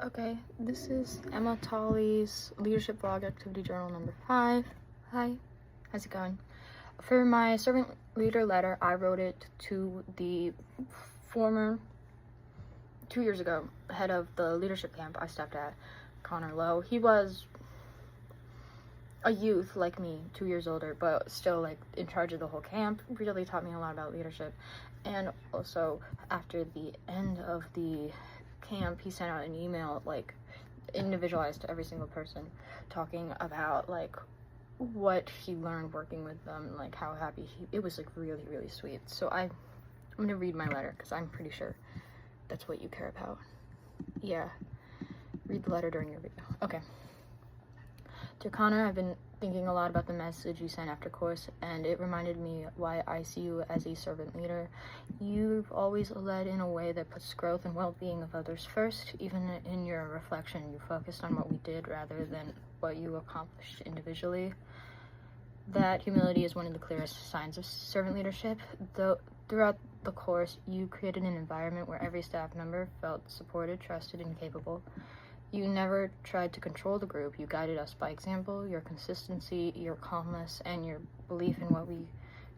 Okay, this is Emma Tolley's Leadership Vlog Activity Journal number 5. Hi, how's it going? For my servant leader letter, I wrote it to the former, 2 years ago, head of the leadership camp I staffed at, Connor Lowe. He was a youth like me, 2 years older, but still like in charge of the whole camp. Really taught me a lot about leadership. And also after the end of the camp, he sent out an email like individualized to every single person, talking about like what he learned working with them, like how happy it was, like really sweet. So I'm gonna read my letter because I'm pretty sure that's what you care about. Yeah, read the letter during your video. Okay. Dear Connor, I've been thinking a lot about the message you sent after course, and it reminded me why I see you as a servant leader. You've always led in a way that puts growth and well-being of others first. Even in your reflection, you focused on what we did rather than what you accomplished individually. That humility is one of the clearest signs of servant leadership. Though throughout the course, you created an environment where every staff member felt supported, trusted, and capable. You never tried to control the group. You guided us by example. Your consistency, your calmness, and your belief in what we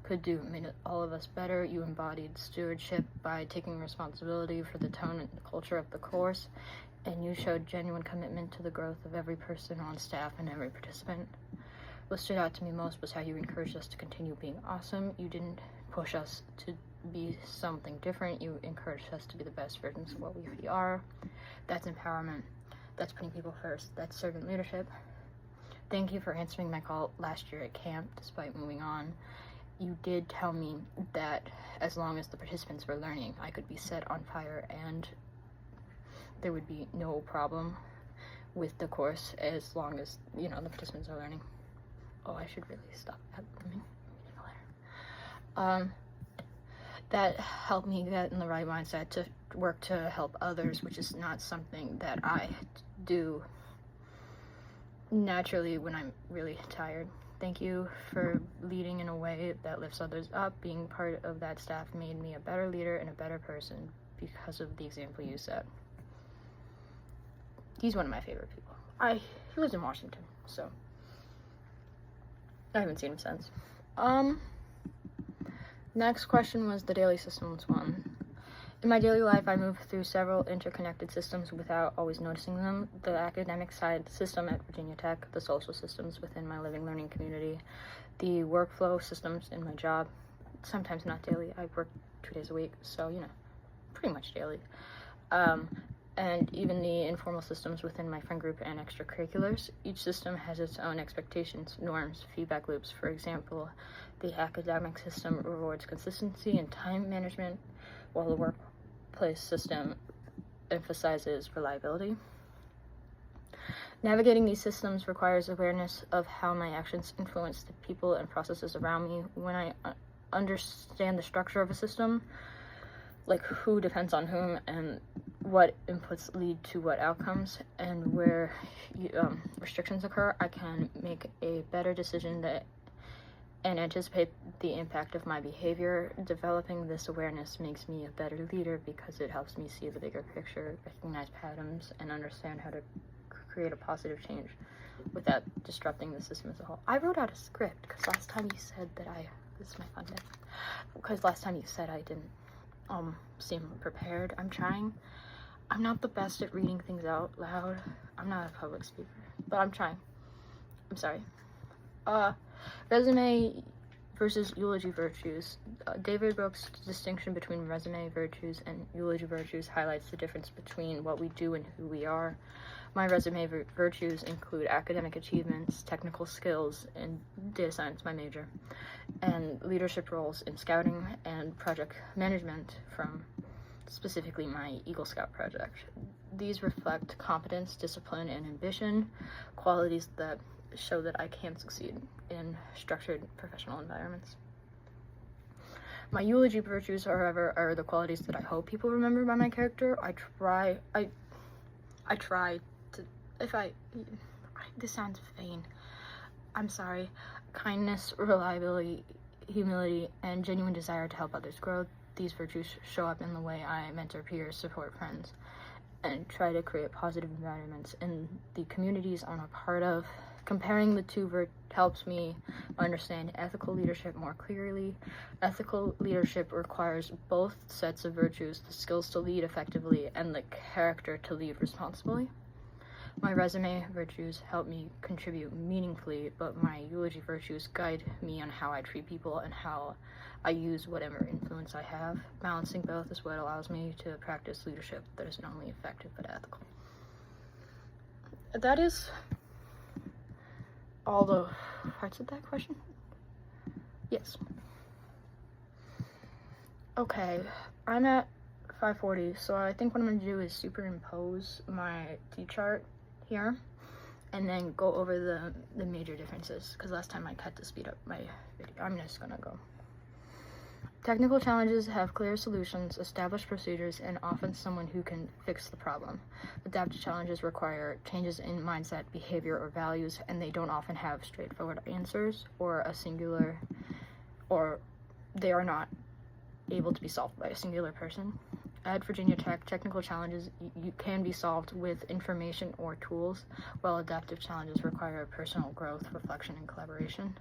could do made all of us better. You embodied stewardship by taking responsibility for the tone and culture of the course, and you showed genuine commitment to the growth of every person on staff and every participant. What stood out to me most was how you encouraged us to continue being awesome. You didn't push us to be something different. You encouraged us to be the best versions of what we are. That's empowerment. That's putting people first. That's servant leadership. Thank you for answering my call last year at camp, despite moving on. You did tell me that as long as the participants were learning, I could be set on fire and there would be no problem with the course as long as, the participants are learning. Oh, I should really stop that. Let me read the letter. That helped me get in the right mindset to work to help others, which is not something that I do naturally when I'm really tired. Thank you for leading in a way that lifts others up. Being part of that staff made me a better leader and a better person because of the example you set. He's one of my favorite people. He lives in Washington, so I haven't seen him since. Next question was the daily systems one. In my daily life, I move through several interconnected systems without always noticing them. The academic side system at Virginia Tech, the social systems within my living learning community, the workflow systems in my job, sometimes not daily. I work 2 days a week, so, pretty much daily. And even the informal systems within my friend group and extracurriculars. Each system has its own expectations, norms, feedback loops. For example, the academic system rewards consistency and time management, while the workplace system emphasizes reliability. Navigating these systems requires awareness of how my actions influence the people and processes around me. When I understand the structure of a system, like who depends on whom and what inputs lead to what outcomes, and where restrictions occur, I can make a better decision and anticipate the impact of my behavior. Developing this awareness makes me a better leader because it helps me see the bigger picture, recognize patterns, and understand how to create a positive change without disrupting the system as a whole. I wrote out a script because last time you said that this is my fun bit, because last time you said I didn't seem prepared. I'm trying. I'm not the best at reading things out loud. I'm not a public speaker, but I'm trying. I'm sorry. Resume versus eulogy virtues. David Brooks' distinction between resume virtues and eulogy virtues highlights the difference between what we do and who we are. My resume virtues include academic achievements, technical skills, and data science, my major, and leadership roles in scouting and project management from specifically my Eagle Scout project. These reflect competence, discipline, and ambition, qualities that show that I can succeed in structured professional environments. My eulogy virtues, however, are the qualities that I hope people remember by my character. I try to, this sounds vain. I'm sorry. Kindness, reliability, humility, and genuine desire to help others grow. These virtues show up in the way I mentor peers, support friends, and try to create positive environments in the communities I'm a part of. Comparing the two helps me understand ethical leadership more clearly. Ethical leadership requires both sets of virtues, the skills to lead effectively and the character to lead responsibly. My resume virtues help me contribute meaningfully, but my eulogy virtues guide me on how I treat people and how I use whatever influence I have. Balancing both is what allows me to practice leadership that is not only effective but ethical. That is all the parts of that question? Yes. Okay, I'm at 540, so I think what I'm going to do is superimpose my T-chart here and then go over the major differences, because last time I had to speed up my video. I'm just going to go. Technical challenges have clear solutions, established procedures, and often someone who can fix the problem. Adaptive challenges require changes in mindset, behavior, or values, and they don't often have straightforward answers or they are not able to be solved by a singular person. At Virginia Tech, technical challenges can be solved with information or tools, while adaptive challenges require personal growth, reflection, and collaboration.